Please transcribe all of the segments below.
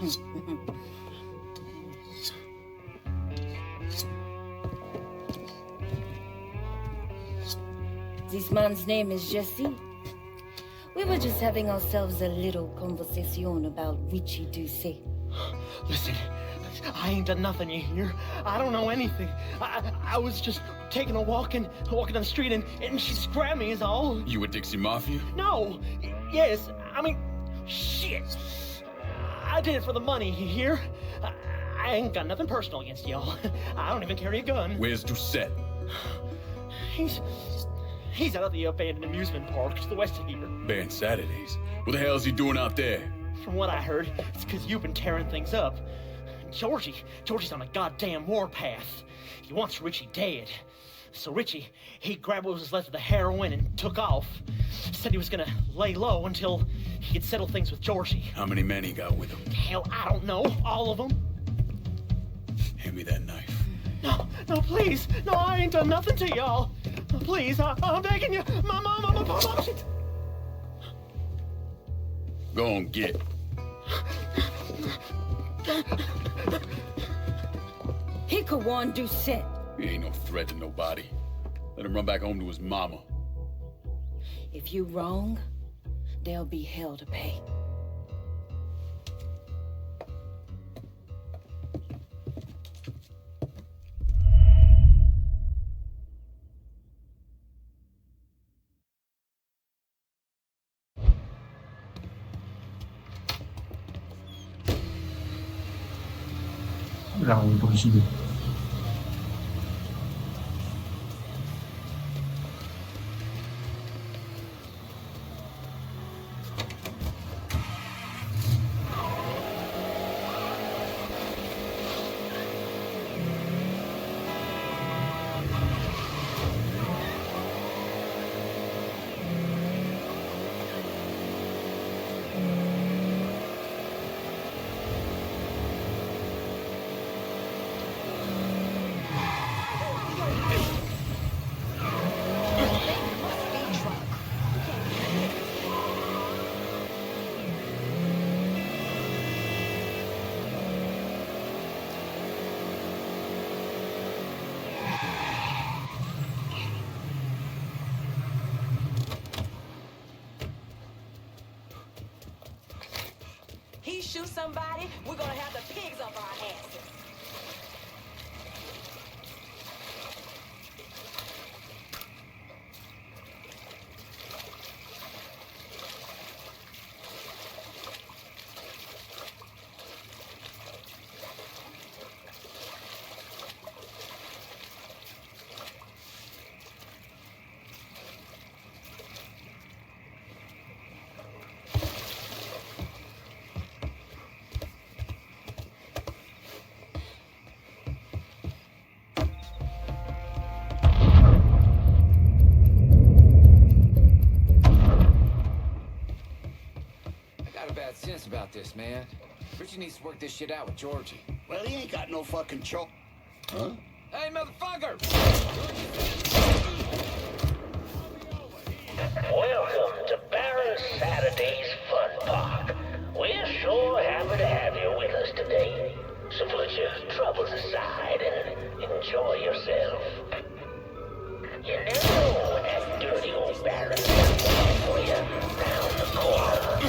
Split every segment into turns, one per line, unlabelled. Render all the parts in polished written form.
This man's name is Jesse. We were just having ourselves a little conversation about Ritchie Doucet.
Listen, I ain't done nothing, you hear? I don't know anything. I was just taking a walking down the street and she grabbed me is all.
You a Dixie Mafia?
No. Yes. I mean, shit. I did it for the money, you hear? I ain't got nothing personal against y'all. I don't even carry a gun.
Where's Doucet?
He's out at the abandoned amusement park to the west of here.
Banned Saturdays. What the hell is he doing out there?
From what I heard, it's because you've been tearing things up. Georgie's on a goddamn warpath. He wants Ritchie dead. So Ritchie, he grabbed what was left of the heroin and took off. Said he was gonna lay low until he could settle things with Georgie.
How many men he got with him?
Hell, I don't know. All of them.
Hand me that knife.
No, please. No, I ain't done nothing to y'all. Please, I'm begging you. My mom, shit.
Go on, get.
He could warn Doucet.
He ain't no threat to nobody. Let him run back home to his mama.
If you wrong, there'll be hell to pay.
라고 보시면
He shoot somebody, we're gonna have the pigs up our asses.
Sense about this, man. Ritchie needs to work this shit out with Georgie.
Well, he ain't got no fucking choke. Huh?
Hey, motherfucker!
Welcome to Baron Saturday's Fun Park. We're sure happy to have you with us today. So put your troubles aside and enjoy yourself. You know that dirty old Baron's got for you down the corner.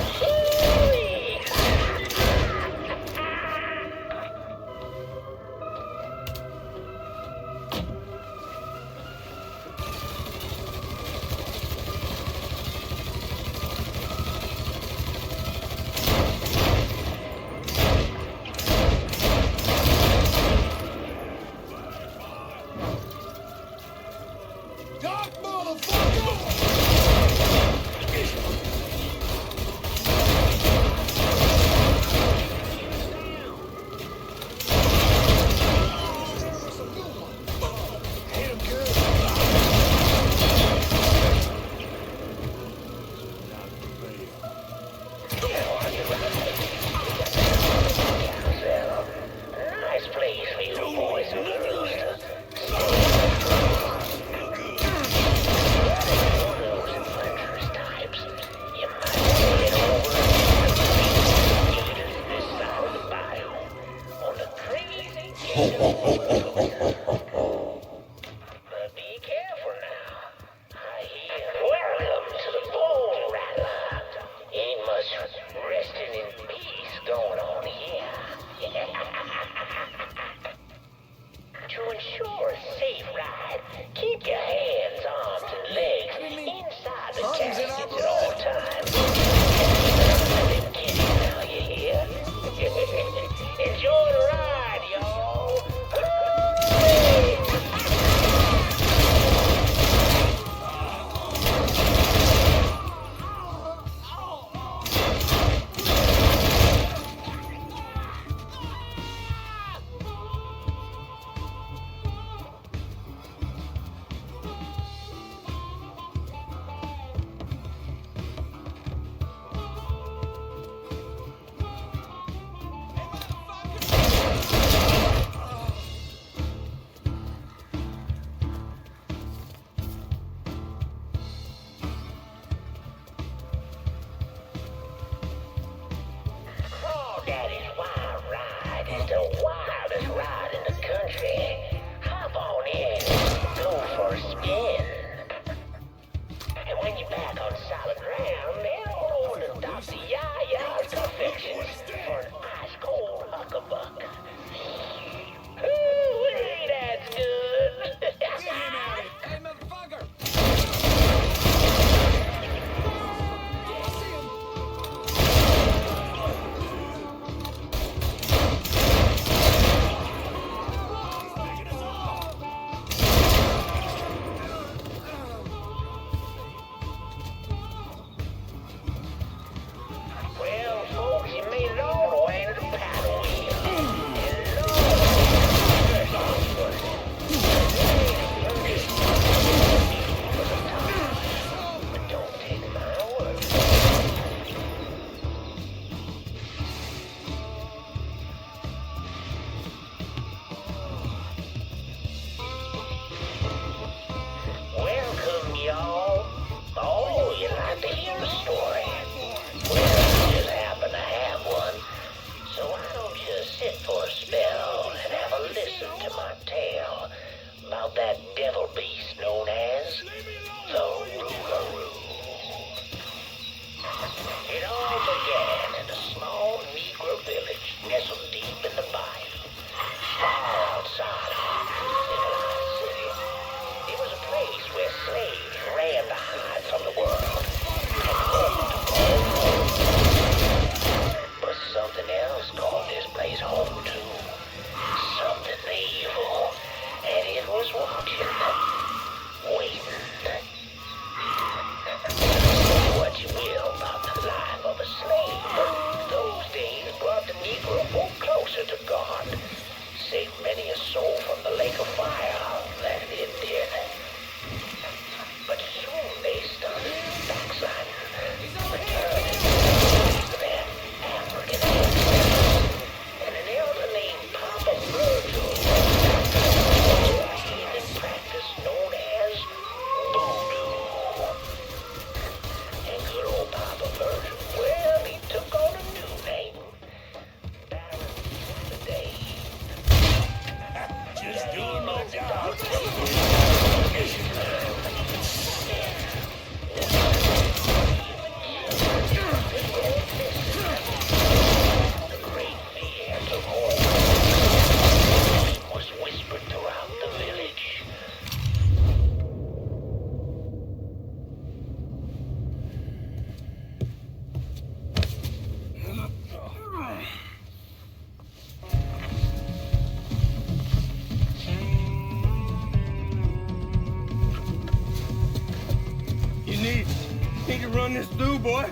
Need to run this through, boy.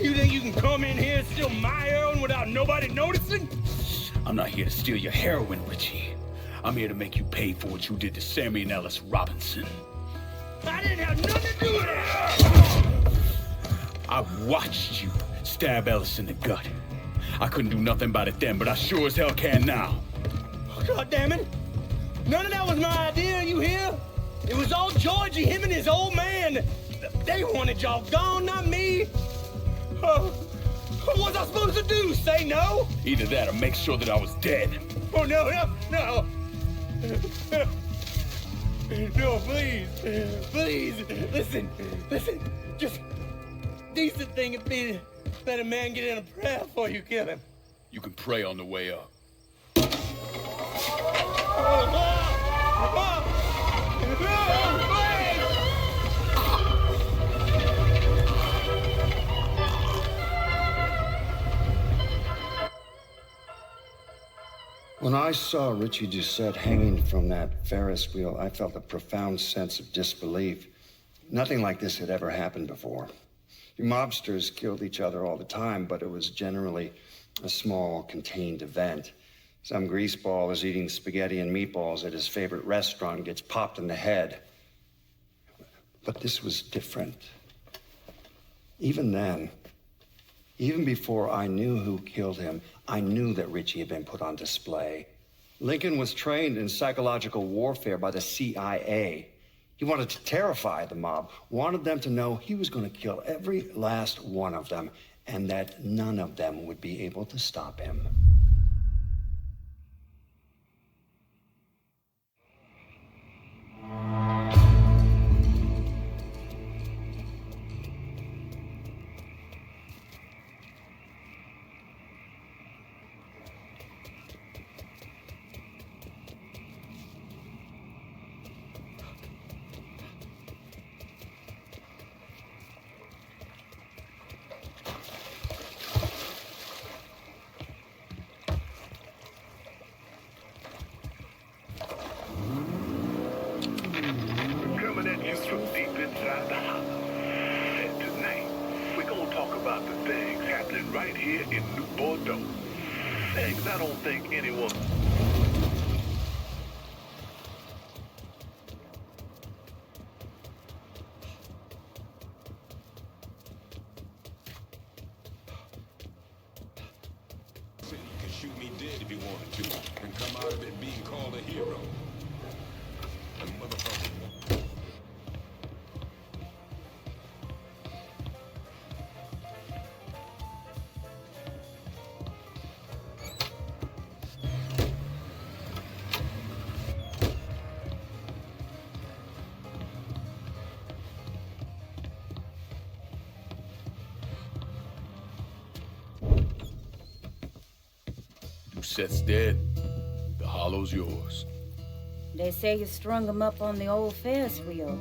You think you can come in here and steal my heroin without nobody noticing?
I'm not here to steal your heroin, Ritchie. I'm here to make you pay for what you did to Sammy and Ellis Robinson.
I didn't have nothing to do with it!
I watched you stab Ellis in the gut. I couldn't do nothing about it then, but I sure as hell can now.
God damn it! None of that was my idea, you hear? It was all Georgie, him and his old man. They wanted y'all gone, not me. What was I supposed to do? Say no?
Either that or make sure that I was dead.
Oh, no. No, please. Listen. Just decent thing would be to let a man get in a prayer before you kill him.
You can pray on the way up.
When I saw Ritchie Doucet hanging from that Ferris wheel, I felt a profound sense of disbelief. Nothing like this had ever happened before. You mobsters killed each other all the time, but it was generally a small, contained event. Some greaseball is eating spaghetti and meatballs at his favorite restaurant and gets popped in the head. But this was different. Even then, even before I knew who killed him, I knew that Ritchie had been put on display. Lincoln was trained in psychological warfare by the CIA. He wanted to terrify the mob, wanted them to know he was going to kill every last one of them, and that none of them would be able to stop him.
Coming at you from deep inside the hollow. And tonight, we're gonna talk about the things happening right here in New Bordeaux. Things I don't think anyone...
You can shoot me dead if you wanted to, and come out of it being called a hero. And motherfucker.
Doucet's dead. The hollow's yours.
They say you strung him up on the old Ferris wheel.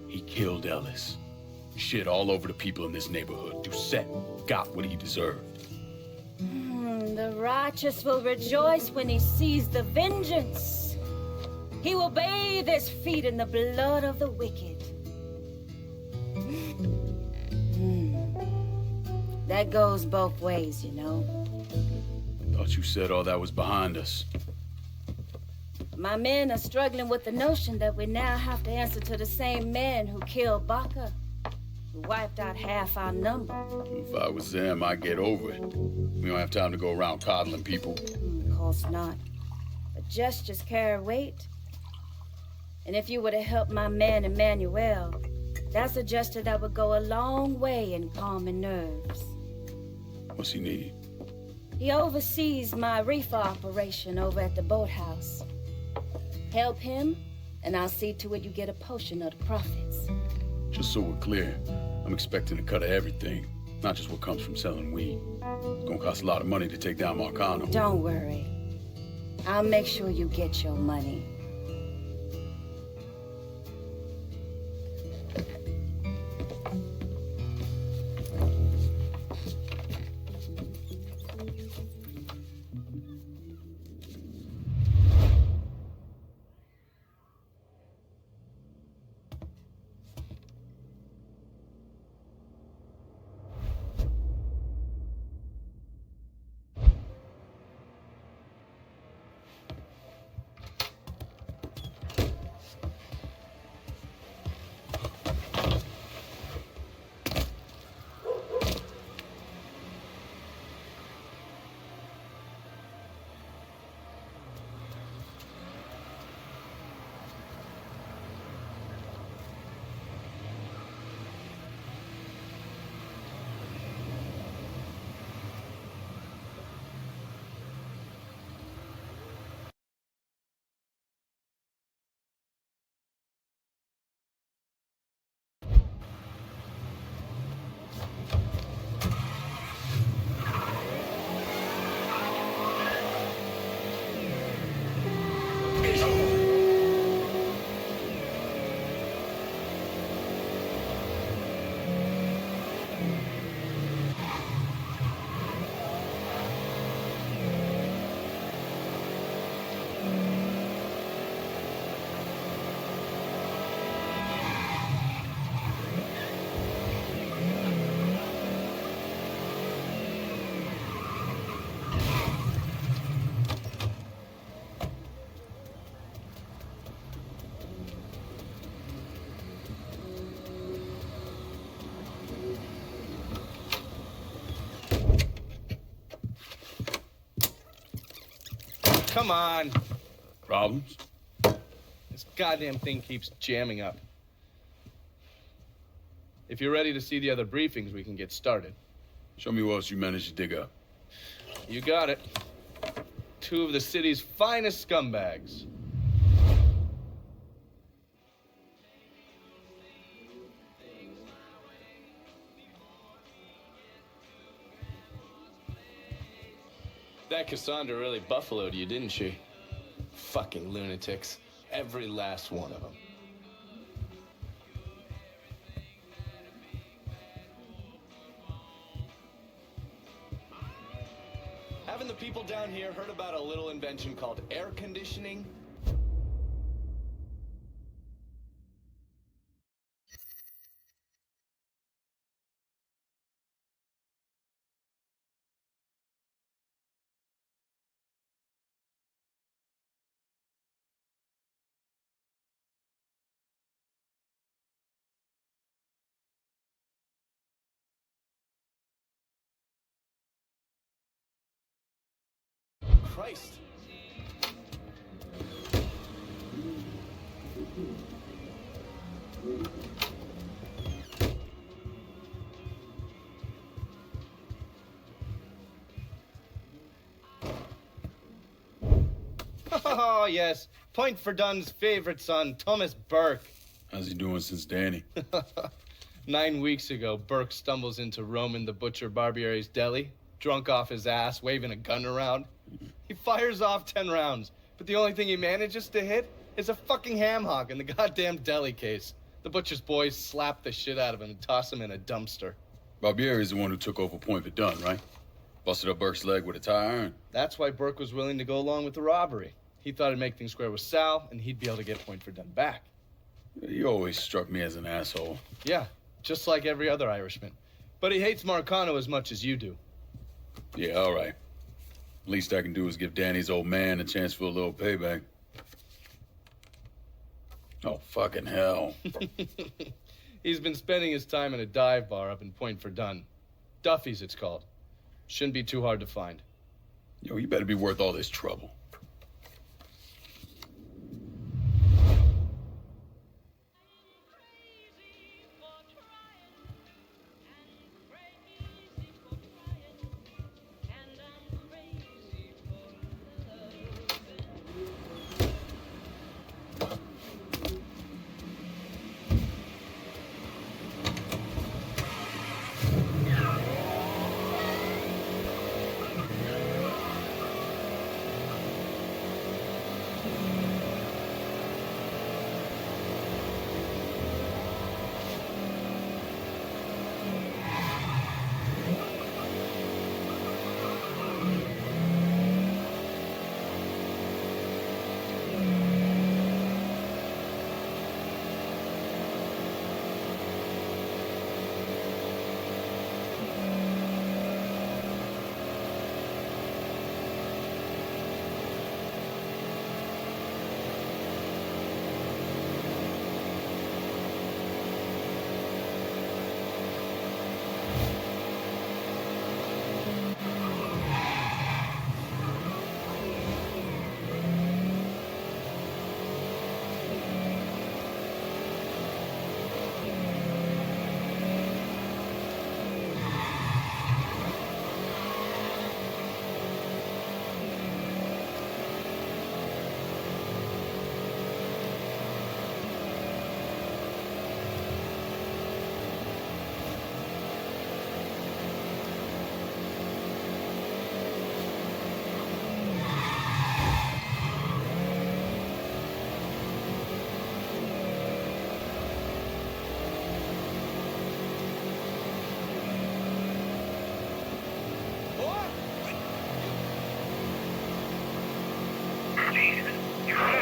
He killed Ellis. Shit all over the people in this neighborhood. Doucet got what he deserved.
The righteous will rejoice when he sees the vengeance. He will bathe his feet in the blood of the wicked. That goes both ways, you know.
Thought you said all that was behind us.
My men are struggling with the notion that we now have to answer to the same men who killed Baca, who wiped out half our number.
If I was them, I'd get over it. We don't have time to go around coddling people.
Of course not. But gestures carry weight. And if you were to help my man Emmanuel, that's a gesture that would go a long way in calming nerves.
What's he need?
He oversees my reefer operation over at the boathouse. Help him, and I'll see to it you get a portion of the profits.
Just so we're clear, I'm expecting a cut of everything, not just what comes from selling weed. It's gonna cost a lot of money to take down Marcano.
Don't worry. I'll make sure you get your money.
come on.
Problems?
This goddamn thing keeps jamming up. If you're ready to see the other briefings, we can get started.
Show me what else you managed to dig up.
You got it. 2 of the city's finest scumbags. That Cassandra really buffaloed you, didn't she? Fucking lunatics. Every last one of them. Haven't the people down here heard about a little invention called air conditioning? Christ. Oh, yes. Point for Dunn's favorite son, Thomas Burke.
How's he doing since Danny?
9 weeks ago, Burke stumbles into Roman the Butcher Barbiere's deli, drunk off his ass, waving a gun around. He fires off 10 rounds, but the only thing he manages to hit is a fucking ham hock in the goddamn deli case. The butcher's boys slap the shit out of him and toss him in a dumpster.
Barbieri is the one who took over Point Verdun, right? Busted up Burke's leg with a tire iron.
That's why Burke was willing to go along with the robbery. He thought it'd make things square with Sal, and he'd be able to get Point Verdun back.
You always struck me as an asshole.
Yeah, just like every other Irishman. But he hates Marcano as much as you do.
Yeah, all right. Least I can do is give Danny's old man a chance for a little payback. Oh, fucking hell.
He's been spending his time in a dive bar up in Point Verdun. Duffy's, it's called. Shouldn't be too hard to find.
Yo, you better be worth all this trouble.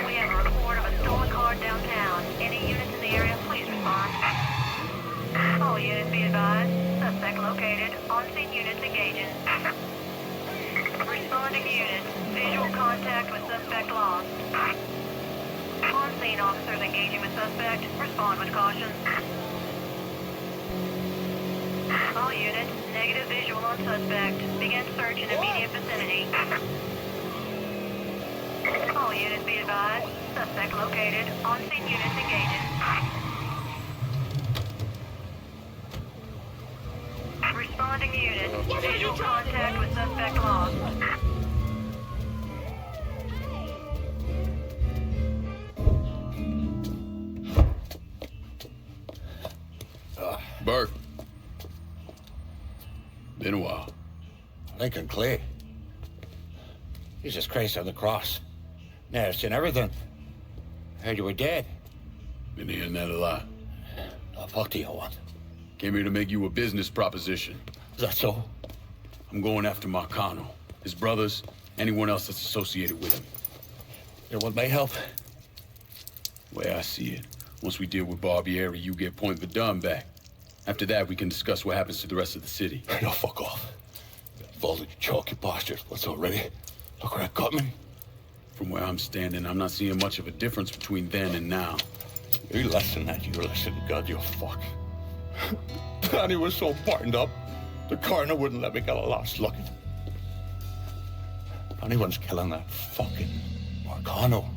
We have a report of a stolen car downtown. Any units in the area, please respond. All units be advised. Suspect located. On-scene units engaging. Responding units. Visual contact with suspect lost. On-scene officers engaging with suspect. Respond with caution. All units. Negative visual on suspect. Begin search in immediate vicinity. All units be advised. Suspect located. On-scene units engaging. Responding unit. Visual contact with suspect lost.
Burke. Been a while.
Lincoln Clay. Jesus Christ on the cross. Nails and everything. Heard you were dead.
Been hearing that a lot.
The fuck do you want?
Came here to make you a business proposition.
Is that so?
I'm going after Marcano, his brothers, anyone else that's associated with him.
You want my help?
The way I see it, once we deal with Barbieri, you get Point Verdun back. After that, we can discuss what happens to the rest of the city.
No, fuck off. Folded chalky bastards. What's already? Look where I got me.
From where I'm standing, I'm not seeing much of a difference between then and now.
You listen, God, you fuck. Danny was so burned up, the coroner wouldn't let me get a last look at him. If anyone's killing that fucking Marcano,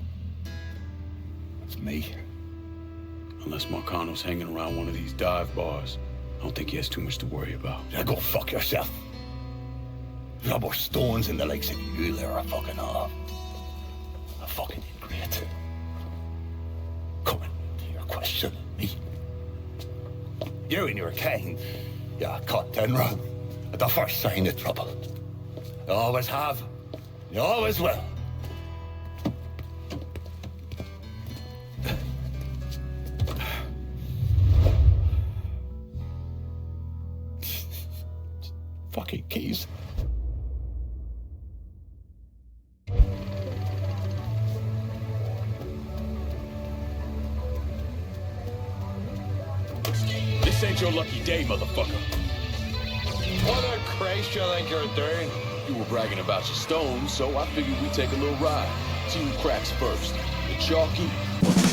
it's me.
Unless Marcano's hanging around one of these dive bars, I don't think he has too much to worry about.
Yeah, go fuck yourself. There's no more stones in the lakes of you there are fucking off. A fucking ingrate. Coming to your question, me. You and your kind, you caught then run at the first sign of trouble. You always have, you always will. Fucking keys.
This ain't your lucky day, motherfucker.
What a Christ you think you're doing? You were bragging about your stones, so I figured we'd take a little ride. See who cracks first, the chalky or the...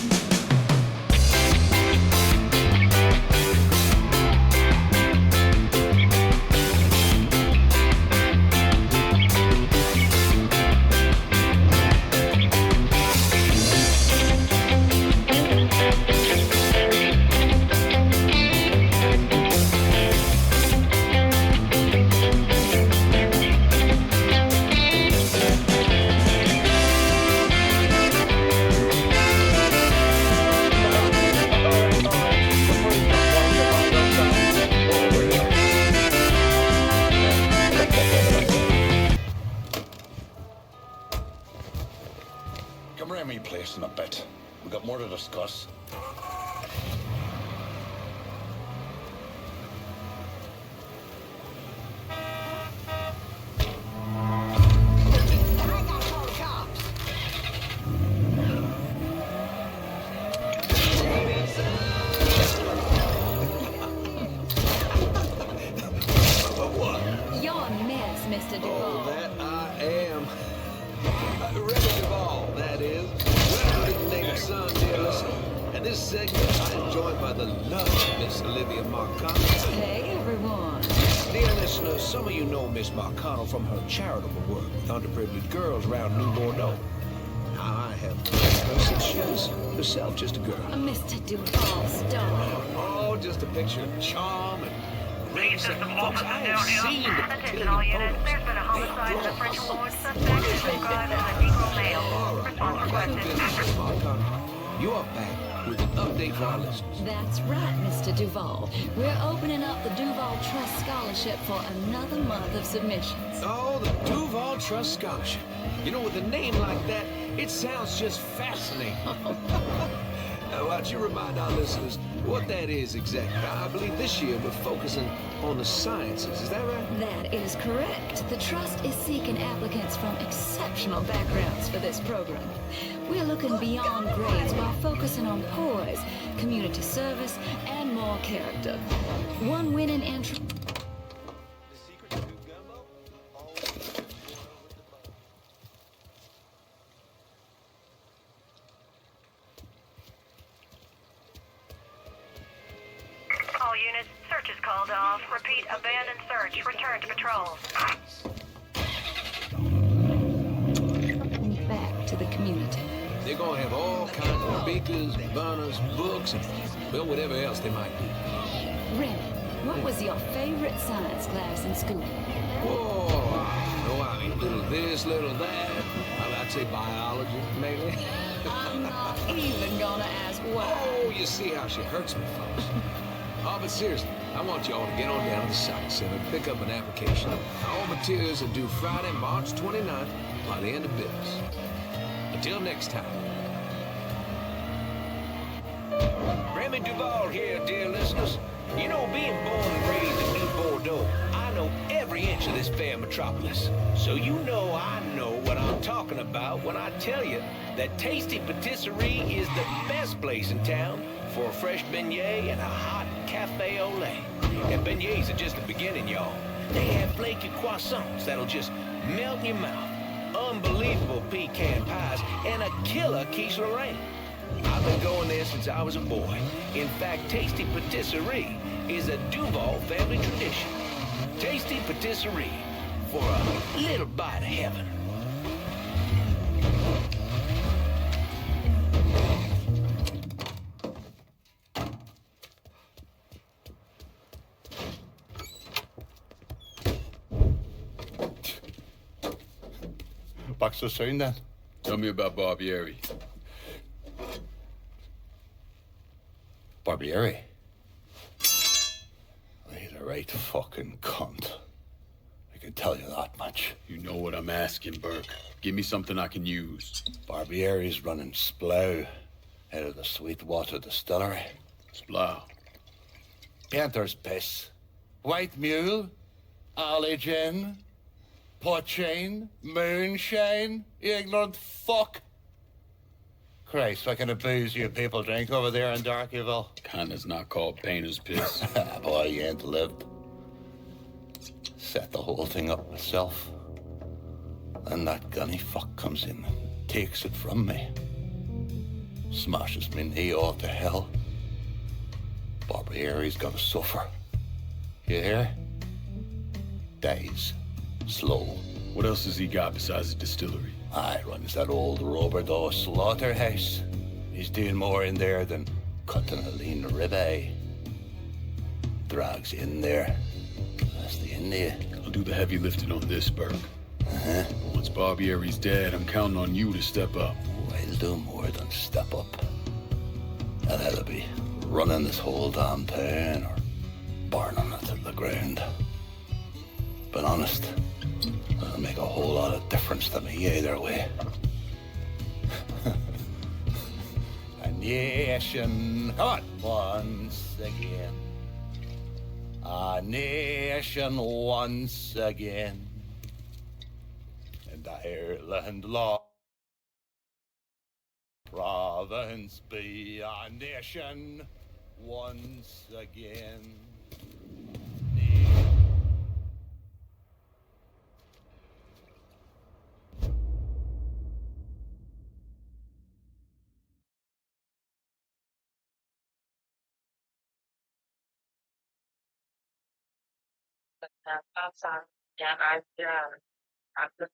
Come around me place in a bit. We got more to discuss.
You're a mess, Mr. Duvall.
That I am. Reverend Duvall, that is. Welcome to Native Son, dear listener. And this segment I am joined by the lovely Miss Olivia Marcano.
Hey, everyone.
Dear listeners, some of you know Miss Marcano from her charitable work with underprivileged girls around New Bordeaux. Now, I have known her since she was herself just a girl.
Mr. Duvall, stop.
Oh, just a picture of charm and grace and folks I have seen the
Attention all units. There's been a homicide in the French Ward. Suspect is described as a Negro male. Response requested.
You are back with an update for our listeners.
That's right, Mr. Duvall. We're opening up the Duvall Trust Scholarship for another month of submissions.
Oh, the Duvall Trust Scholarship. You know, with a name like that, it sounds just fascinating. Now, why don't you remind our listeners what that is exactly? I believe this year we're focusing on the sciences. Is that right?
That is correct. The Trust is seeking applicants from exceptional backgrounds for this program. We're looking beyond grades while focusing on poise, community service, and more character. One winning entry...
All units, search is called off. Repeat, abandoned search. Return to patrol.
Back to the community.
gonna have all kinds of beakers, burners, books, and, well, whatever else they might be.
Remy, what was your favorite science class in school?
Oh, I mean, little this, little that. I'd say biology, maybe.
I'm not even gonna ask why.
Oh, you see how she hurts me, folks. Oh, but seriously, I want y'all to get on down to the Science Center and pick up an application. All materials are due Friday, March 29th, by the end of business. Until next time.
Remy Duval here, dear listeners. You know, being born and raised in New Bordeaux, I know every inch of this fair metropolis. So you know I know what I'm talking about when I tell you that Tasty Patisserie is the best place in town for a fresh beignet and a hot cafe au lait. And beignets are just the beginning, y'all. They have flaky croissants that'll just melt in your mouth, unbelievable pecan pies, and a killer quiche Lorraine. I've been going there since I was a boy. In fact, Tasty Patisserie is a Duval family tradition. Tasty Patisserie for a little bite of heaven.
Back so soon, then?
Tell me about Barbieri.
Barbieri? He's a right fucking cunt. I can tell you that much.
You know what I'm asking, Burke. Give me something I can use.
Barbieri's running Splow out of the Sweetwater Distillery.
Splow?
Painter's piss. White mule. Alley gin. Poachine. Moonshine. You ignorant fuck. Christ, what kind of booze you people drink over there in Darkyville?
Kinda's not called painter's piss.
Boy, you ain't lived. Set the whole thing up myself. Then that gunny fuck comes in and takes it from me. Smashes me knee all to hell. Barbieri's gotta suffer. You hear? Dies. Slow.
What else has he got besides the distillery?
I runs that old Roberto slaughterhouse. He's doing more in there than cutting a lean ribeye. Drags in there. That's the India.
I'll do the heavy lifting on this, Burke.
Uh-huh.
Once Barbieri's dead, I'm counting on you to step up.
I'll do more than step up. I'll either be running this whole damn town or burning it to the ground. But honest, it'll make a whole lot of difference to me either way. A nation, come on, once again. A nation once again. And Ireland law. Province be a nation once again.
Outside, and I just